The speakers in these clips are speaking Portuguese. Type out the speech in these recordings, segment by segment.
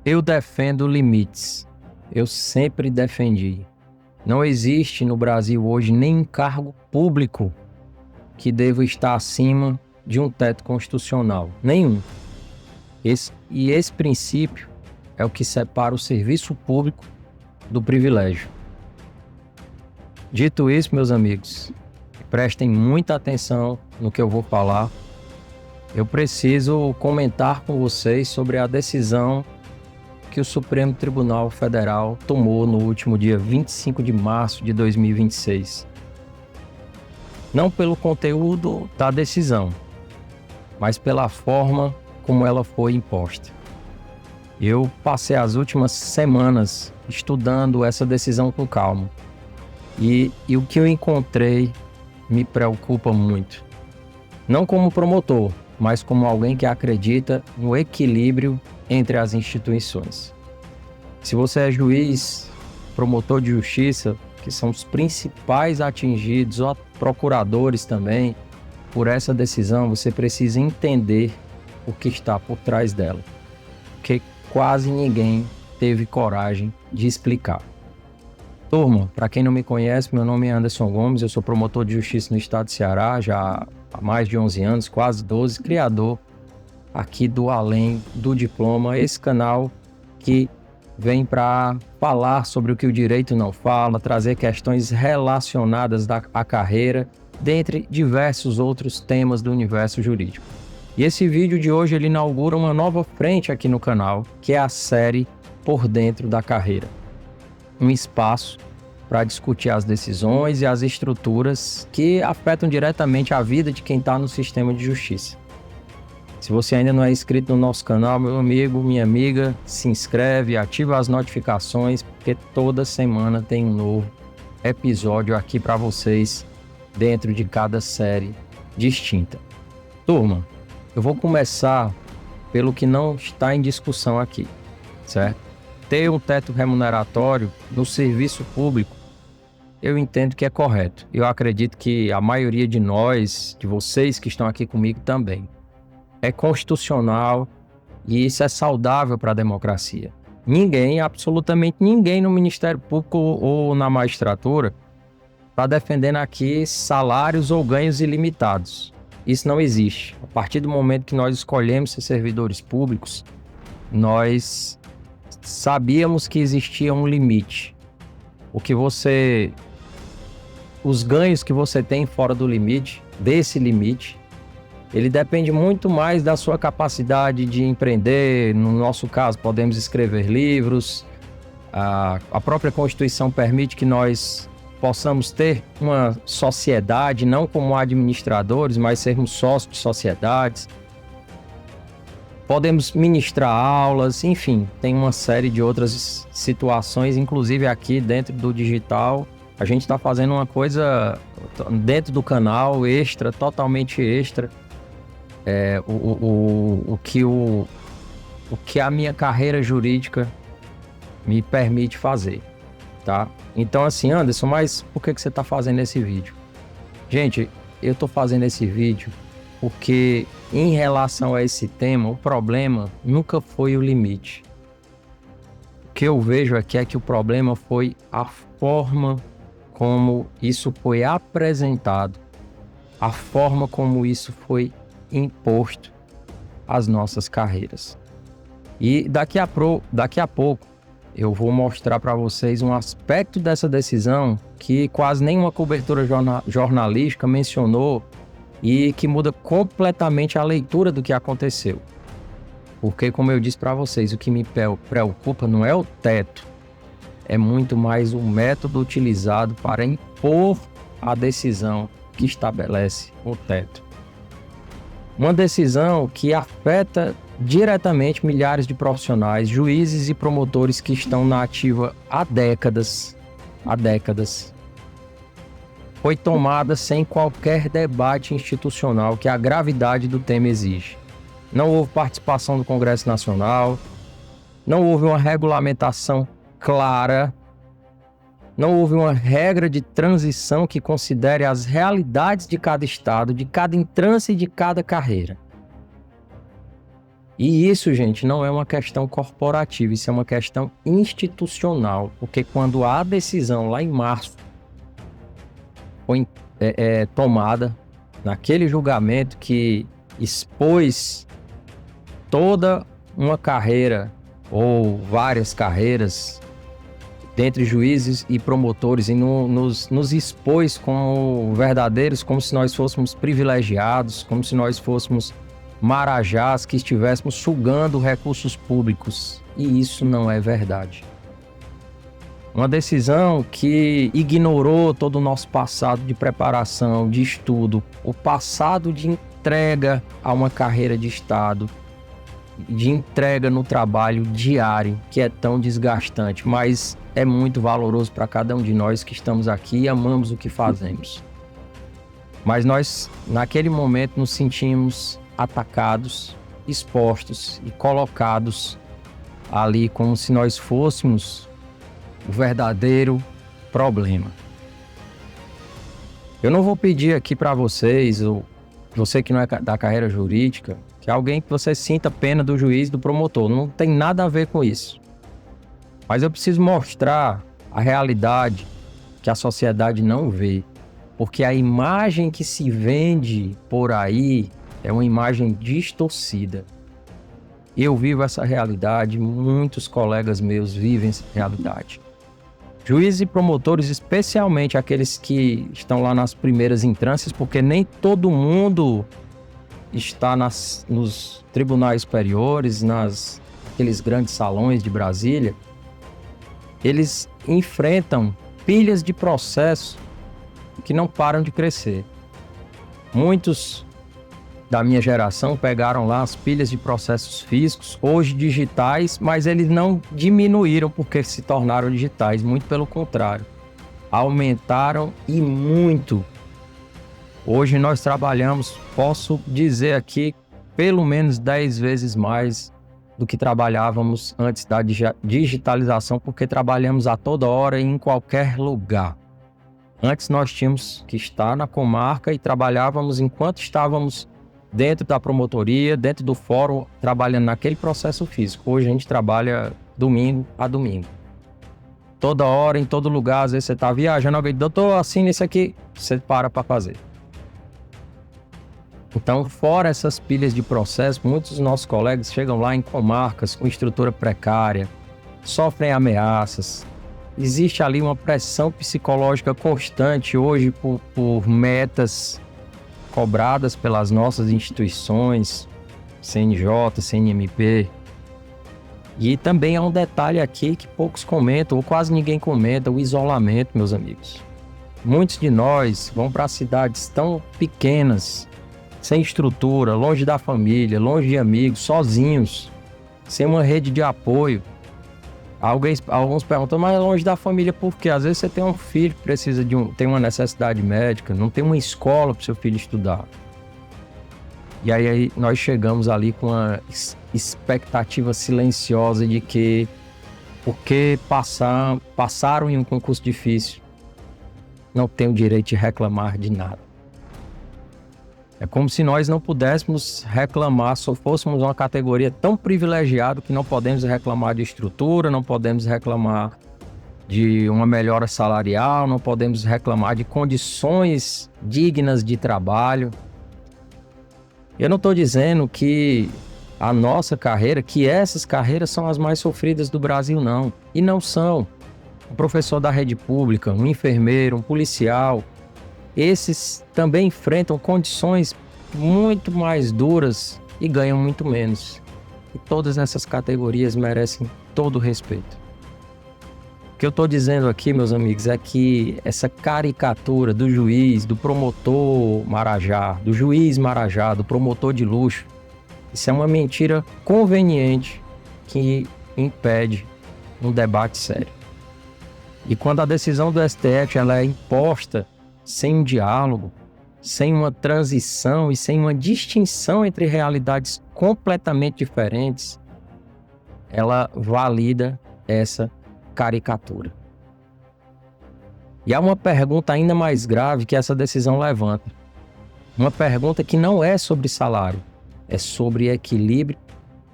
Eu defendo limites. Eu sempre defendi. Não existe no Brasil hoje nenhum cargo público que deva estar acima de um teto constitucional. Nenhum. Esse princípio é o que separa o serviço público do privilégio. Dito isso, meus amigos, prestem muita atenção no que eu vou falar. Eu preciso comentar com vocês sobre a decisão que o Supremo Tribunal Federal tomou no último dia 25 de março de 2026. Não pelo conteúdo da decisão, mas pela forma como ela foi imposta. Eu passei as últimas semanas estudando essa decisão com calma. E o que eu encontrei me preocupa muito. Não como promotor, mas como alguém que acredita no equilíbrio entre as instituições. Se você é juiz, promotor de justiça, que são os principais atingidos, ou procuradores também, por essa decisão, você precisa entender o que está por trás dela. Porque quase ninguém teve coragem de explicar. Turma, para quem não me conhece, meu nome é Anderson Gomes, eu sou promotor de justiça no estado de Ceará, já há mais de 11 anos, quase 12, criador aqui do Além do Diploma, esse canal que vem para falar sobre o que o direito não fala, trazer questões relacionadas à carreira, dentre diversos outros temas do universo jurídico. E esse vídeo de hoje ele inaugura uma nova frente aqui no canal, que é a série Por Dentro da Carreira. Um espaço para discutir as decisões e as estruturas que afetam diretamente a vida de quem está no sistema de justiça. Se você ainda não é inscrito no nosso canal, meu amigo, minha amiga, se inscreve, ativa as notificações, porque toda semana tem um novo episódio aqui para vocês dentro de cada série distinta. Turma, eu vou começar pelo que não está em discussão aqui, certo? Ter um teto remuneratório no serviço público, eu entendo que é correto. Eu acredito que a maioria de nós, de vocês que estão aqui comigo também, é constitucional e isso é saudável para a democracia. Ninguém, absolutamente ninguém no Ministério Público ou na magistratura está defendendo aqui salários ou ganhos ilimitados. Isso não existe. A partir do momento que nós escolhemos ser servidores públicos, nós sabíamos que existia um limite. Os ganhos que você tem fora do limite, desse limite, ele depende muito mais da sua capacidade de empreender. No nosso caso, podemos escrever livros. A própria Constituição permite que nós possamos ter uma sociedade, não como administradores, mas sermos sócios de sociedades. Podemos ministrar aulas, enfim, tem uma série de outras situações, inclusive aqui dentro do digital. A gente está fazendo uma coisa dentro do canal extra, totalmente extra. O que a minha carreira jurídica me permite fazer, tá? Então assim, Anderson, mas por que você está fazendo esse vídeo? Gente, eu estou fazendo esse vídeo porque em relação a esse tema, o problema nunca foi o limite. O que eu vejo aqui é que o problema foi a forma como isso foi apresentado, a forma como isso foi imposto às nossas carreiras. E daqui a pouco eu vou mostrar para vocês um aspecto dessa decisão que quase nenhuma cobertura jornalística mencionou e que muda completamente a leitura do que aconteceu. Porque, como eu disse para vocês, o que me preocupa não é o teto, é muito mais o método utilizado para impor a decisão que estabelece o teto. Uma decisão que afeta diretamente milhares de profissionais, juízes e promotores que estão na ativa há décadas. Foi tomada sem qualquer debate institucional que a gravidade do tema exige. Não houve participação do Congresso Nacional, não houve uma regulamentação clara, não houve uma regra de transição que considere as realidades de cada estado, de cada entrância e de cada carreira. E isso, gente, não é uma questão corporativa, isso é uma questão institucional, porque quando a decisão lá em março foi tomada, naquele julgamento que expôs toda uma carreira ou várias carreiras dentre juízes e promotores e nos expôs como verdadeiros, como se nós fôssemos privilegiados, como se nós fôssemos marajás que estivéssemos sugando recursos públicos. E isso não é verdade. Uma decisão que ignorou todo o nosso passado de preparação, de estudo, o passado de entrega a uma carreira de Estado, de entrega no trabalho diário, que é tão desgastante, mas é muito valoroso para cada um de nós que estamos aqui e amamos o que fazemos. Mas nós, naquele momento, nos sentimos atacados, expostos e colocados ali como se nós fôssemos o verdadeiro problema. Eu não vou pedir aqui para vocês, ou você que não é da carreira jurídica, que alguém que você sinta pena do juiz, do promotor. Não tem nada a ver com isso. Mas eu preciso mostrar a realidade que a sociedade não vê. Porque a imagem que se vende por aí é uma imagem distorcida. Eu vivo essa realidade, muitos colegas meus vivem essa realidade. Juízes e promotores, especialmente aqueles que estão lá nas primeiras instâncias, porque nem todo mundo está nos tribunais superiores, naqueles grandes salões de Brasília. Eles enfrentam pilhas de processos que não param de crescer. Muitos da minha geração pegaram lá as pilhas de processos físicos, hoje digitais, mas eles não diminuíram porque se tornaram digitais, muito pelo contrário, aumentaram e muito. Hoje nós trabalhamos, posso dizer aqui, pelo menos 10 vezes mais do que trabalhávamos antes da digitalização, porque trabalhamos a toda hora e em qualquer lugar. Antes nós tínhamos que estar na comarca e trabalhávamos enquanto estávamos dentro da promotoria, dentro do fórum, trabalhando naquele processo físico. Hoje a gente trabalha domingo a domingo. Toda hora, em todo lugar, às vezes você está viajando, alguém diz, doutor, assina isso aqui, você para fazer. Então, fora essas pilhas de processo, muitos dos nossos colegas chegam lá em comarcas com estrutura precária, sofrem ameaças. Existe ali uma pressão psicológica constante hoje por metas cobradas pelas nossas instituições, CNJ, CNMP. E também há um detalhe aqui que poucos comentam, ou quase ninguém comenta, o isolamento, meus amigos. Muitos de nós vão para cidades tão pequenas, sem estrutura, longe da família, longe de amigos, sozinhos, sem uma rede de apoio. Alguns perguntam, mas longe da família por quê? Às vezes você tem um filho que precisa tem uma necessidade médica, não tem uma escola para o seu filho estudar. E aí nós chegamos ali com uma expectativa silenciosa de que, porque passaram em um concurso difícil, não tem o direito de reclamar de nada. É como se nós não pudéssemos reclamar, só fôssemos uma categoria tão privilegiada que não podemos reclamar de estrutura, não podemos reclamar de uma melhora salarial, não podemos reclamar de condições dignas de trabalho. Eu não estou dizendo que a nossa carreira, que essas carreiras são as mais sofridas do Brasil, não. E não são. Um professor da rede pública, um enfermeiro, um policial, esses também enfrentam condições muito mais duras e ganham muito menos. E todas essas categorias merecem todo o respeito. O que eu estou dizendo aqui, meus amigos, é que essa caricatura do juiz, do promotor marajá, do juiz marajá, do promotor de luxo, isso é uma mentira conveniente que impede um debate sério. E quando a decisão do STF ela é imposta sem um diálogo, sem uma transição e sem uma distinção entre realidades completamente diferentes, ela valida essa caricatura. E há uma pergunta ainda mais grave que essa decisão levanta. Uma pergunta que não é sobre salário, é sobre equilíbrio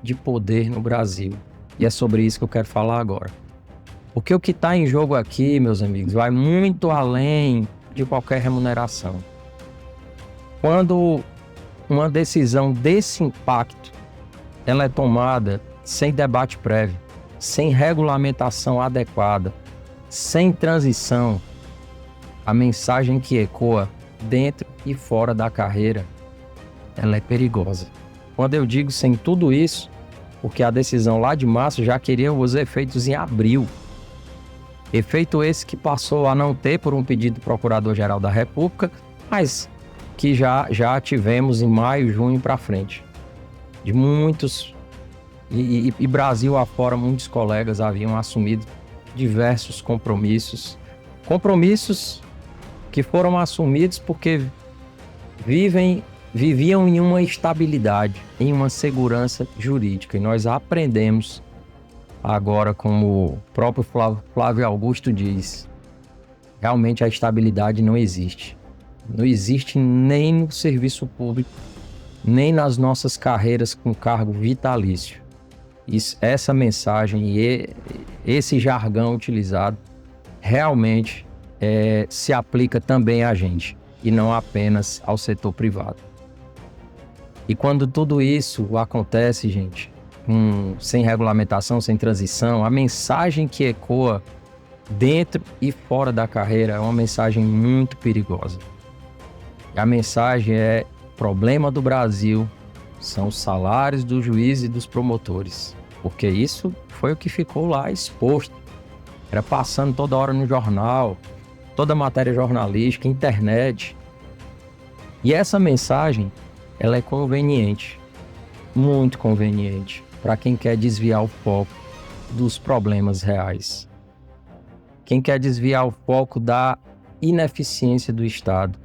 de poder no Brasil. E é sobre isso que eu quero falar agora. Porque o que está em jogo aqui, meus amigos, vai muito além de qualquer remuneração. Quando uma decisão desse impacto, ela é tomada sem debate prévio, sem regulamentação adequada, sem transição, a mensagem que ecoa dentro e fora da carreira, ela é perigosa. Quando eu digo sem tudo isso, porque a decisão lá de março já queria os efeitos em abril. Efeito esse que passou a não ter por um pedido do Procurador-Geral da República, mas que já tivemos em maio, junho para frente. De muitos, e Brasil afora, muitos colegas haviam assumido diversos compromissos. Compromissos que foram assumidos porque viviam em uma estabilidade, em uma segurança jurídica. E nós aprendemos agora, como o próprio Flávio Augusto diz, realmente a estabilidade não existe. Não existe nem no serviço público, nem nas nossas carreiras com cargo vitalício. Essa mensagem e esse jargão utilizado realmente se aplica também a gente e não apenas ao setor privado. E quando tudo isso acontece, gente, sem regulamentação, sem transição, a mensagem que ecoa dentro e fora da carreira é uma mensagem muito perigosa. E a mensagem é: o problema do Brasil são os salários dos juízes e dos promotores. Porque isso foi o que ficou lá exposto. Era passando toda hora no jornal, toda matéria jornalística, internet. E essa mensagem, ela é conveniente, muito conveniente, para quem quer desviar o foco dos problemas reais. Quem quer desviar o foco da ineficiência do Estado,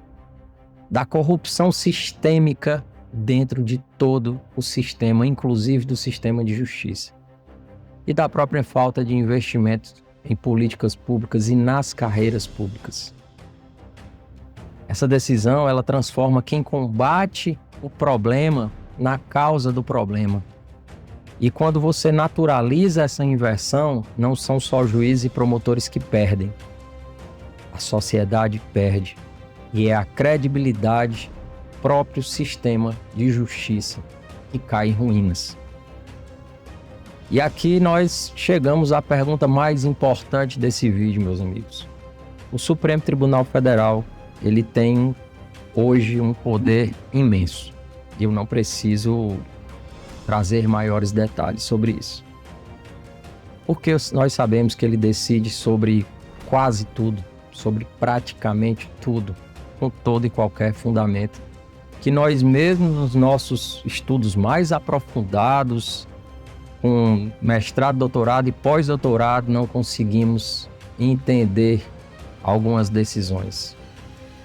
da corrupção sistêmica dentro de todo o sistema, inclusive do sistema de justiça, e da própria falta de investimento em políticas públicas e nas carreiras públicas. Essa decisão, ela transforma quem combate o problema na causa do problema. E quando você naturaliza essa inversão, não são só juízes e promotores que perdem. A sociedade perde. E é a credibilidade do próprio sistema de justiça que cai em ruínas. E aqui nós chegamos à pergunta mais importante desse vídeo, meus amigos. O Supremo Tribunal Federal, ele tem hoje um poder imenso. E eu não preciso trazer maiores detalhes sobre isso. Porque nós sabemos que ele decide sobre quase tudo, sobre praticamente tudo, com todo e qualquer fundamento, que nós mesmos nos nossos estudos mais aprofundados, com mestrado, doutorado e pós-doutorado, não conseguimos entender algumas decisões.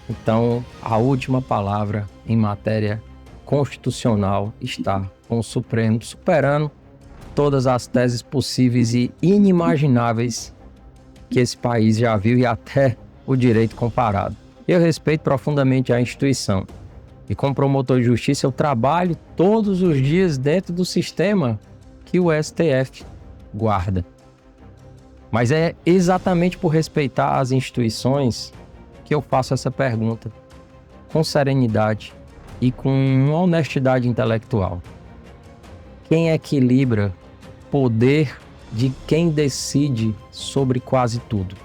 Então, a última palavra em matéria constitucional está com o Supremo, superando todas as teses possíveis e inimagináveis que esse país já viu e até o direito comparado. Eu respeito profundamente a instituição e, como promotor de justiça, eu trabalho todos os dias dentro do sistema que o STF guarda. Mas é exatamente por respeitar as instituições que eu faço essa pergunta com serenidade e com uma honestidade intelectual. Quem equilibra poder de quem decide sobre quase tudo?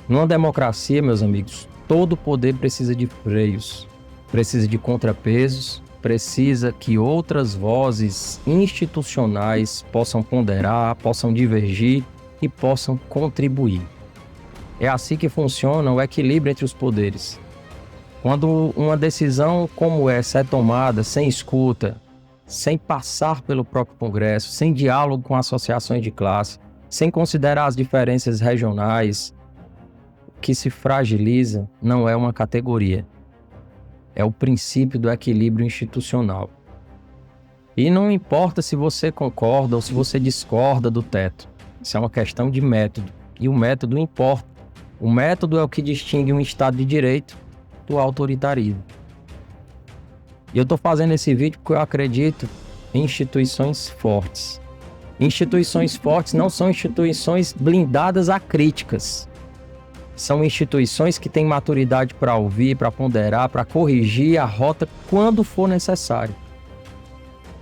Numa democracia, meus amigos, todo poder precisa de freios, precisa de contrapesos, precisa que outras vozes institucionais possam ponderar, possam divergir e possam contribuir. É assim que funciona o equilíbrio entre os poderes. Quando uma decisão como essa é tomada sem escuta, sem passar pelo próprio Congresso, sem diálogo com associações de classe, sem considerar as diferenças regionais, o que se fragiliza não é uma categoria, é o princípio do equilíbrio institucional. E não importa se você concorda ou se você discorda do teto, isso é uma questão de método, e o método importa. O método é o que distingue um Estado de Direito do autoritarismo. E eu estou fazendo esse vídeo porque eu acredito instituições fortes. Instituições fortes não são instituições blindadas a críticas. São instituições que têm maturidade para ouvir, para ponderar, para corrigir a rota quando for necessário.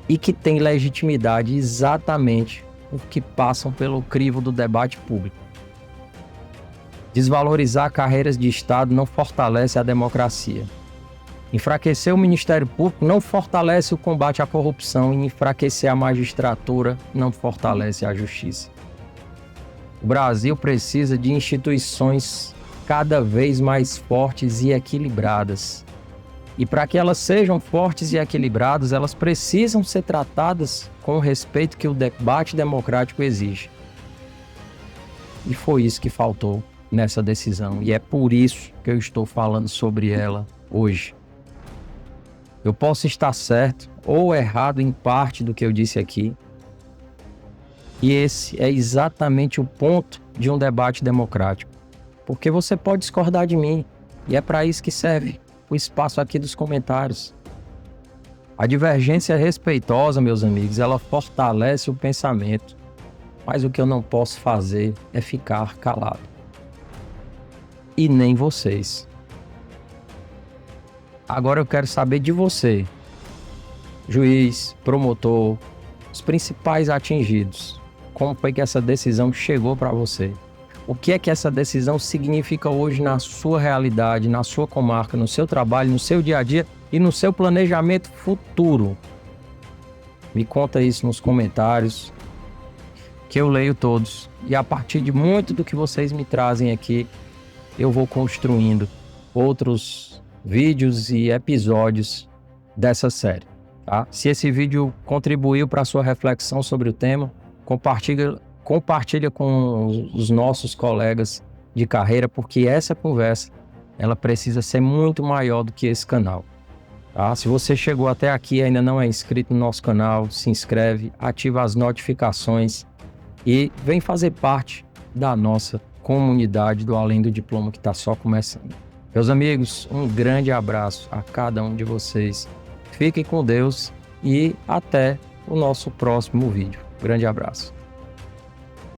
E que têm legitimidade exatamente porque passam pelo crivo do debate público. Desvalorizar carreiras de Estado não fortalece a democracia. Enfraquecer o Ministério Público não fortalece o combate à corrupção e enfraquecer a magistratura não fortalece a justiça. O Brasil precisa de instituições cada vez mais fortes e equilibradas. E para que elas sejam fortes e equilibradas, elas precisam ser tratadas com o respeito que o debate democrático exige. E foi isso que faltou nessa decisão. E é por isso que eu estou falando sobre ela hoje. Eu posso estar certo ou errado em parte do que eu disse aqui. E esse é exatamente o ponto de um debate democrático. Porque você pode discordar de mim. E é para isso que serve o espaço aqui dos comentários. A divergência respeitosa, meus amigos, ela fortalece o pensamento. Mas o que eu não posso fazer é ficar calado. E nem vocês. Agora eu quero saber de você, juiz, promotor, os principais atingidos. Como foi que essa decisão chegou para você? O que é que essa decisão significa hoje na sua realidade, na sua comarca, no seu trabalho, no seu dia a dia e no seu planejamento futuro? Me conta isso nos comentários, que eu leio todos. E a partir de muito do que vocês me trazem aqui, eu vou construindo outros vídeos e episódios dessa série, tá? Se esse vídeo contribuiu para a sua reflexão sobre o tema, compartilha com os nossos colegas de carreira, porque essa conversa ela precisa ser muito maior do que esse canal, tá? Se você chegou até aqui e ainda não é inscrito no nosso canal, se inscreve, ativa as notificações e vem fazer parte da nossa comunidade do Além do Diploma, que está só começando. Meus amigos, um grande abraço a cada um de vocês. Fiquem com Deus e até o nosso próximo vídeo. Grande abraço.